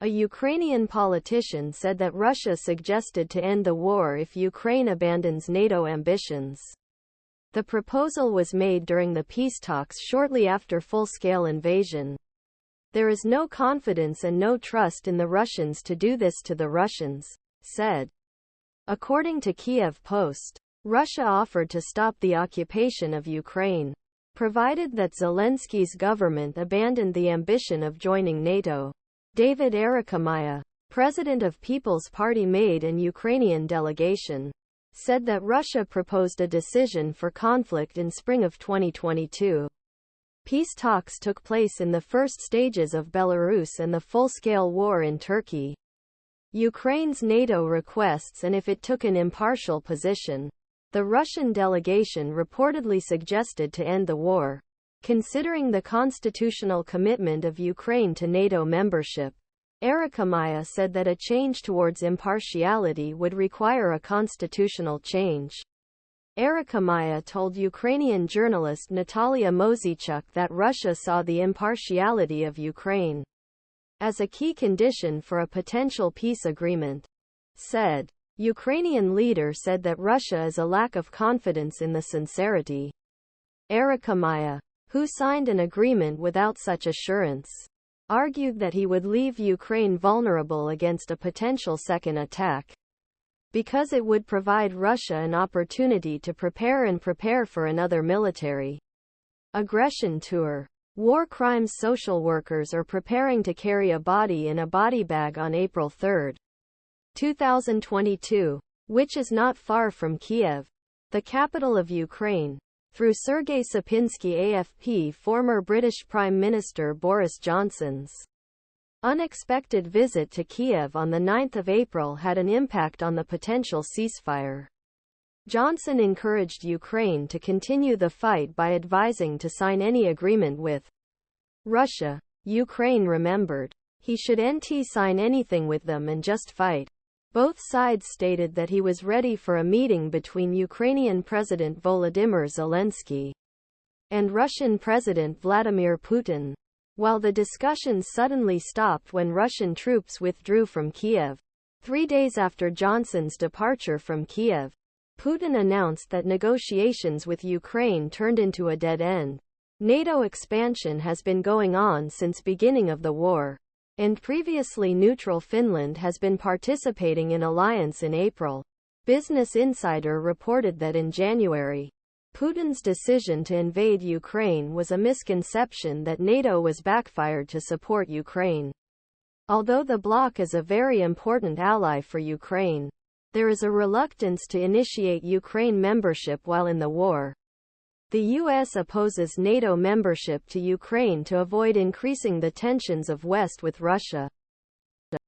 A Ukrainian politician said that Russia suggested to end the war if Ukraine abandons NATO ambitions. The proposal was made during the peace talks shortly after full-scale invasion. There is no confidence and no trust in the Russians to do this to the Russians, said. According to Kiev Post, Russia offered to stop the occupation of Ukraine, provided that Zelensky's government abandoned the ambition of joining NATO. David Arakhamia, president of People's Party Made and Ukrainian delegation, said that Russia proposed a decision for conflict in spring of 2022. Peace talks took place in the first stages of Belarus and the full-scale war in Turkey. Ukraine's NATO requests and if it took an impartial position. The Russian delegation reportedly suggested to end the war, considering the constitutional commitment of Ukraine to NATO membership. Arakhamia said that a change towards impartiality would require a constitutional change. Arakhamia told Ukrainian journalist Natalia Mozychuk that Russia saw the impartiality of Ukraine as a key condition for a potential peace agreement. Said. Ukrainian leader said that Russia is a lack of confidence in the sincerity. Arakhamia, who signed an agreement without such assurance, argued that he would leave Ukraine vulnerable against a potential second attack, because it would provide Russia an opportunity to prepare for another military aggression tour. War crimes social workers are preparing to carry a body in a body bag on April 3, 2022, which is not far from Kiev, the capital of Ukraine. Through Sergei Sapinski AFP, former British Prime Minister Boris Johnson's unexpected visit to Kiev on 9 April had an impact on the potential ceasefire. Johnson encouraged Ukraine to continue the fight by advising to sign any agreement with Russia. Ukraine remembered. He should not sign anything with them and just fight. Both sides stated that he was ready for a meeting between Ukrainian President Volodymyr Zelensky and Russian President Vladimir Putin. While the discussions suddenly stopped when Russian troops withdrew from Kiev. 3 days after Johnson's departure from Kiev, Putin announced that negotiations with Ukraine turned into a dead end. NATO expansion has been going on since beginning of the war, and previously neutral Finland has been participating in alliance in April. Business Insider reported that in January, Putin's decision to invade Ukraine was a misconception that NATO was backfired to support Ukraine. Although the bloc is a very important ally for Ukraine, there is a reluctance to initiate Ukraine membership while in the war. The U.S. opposes NATO membership to Ukraine to avoid increasing the tensions of West with Russia.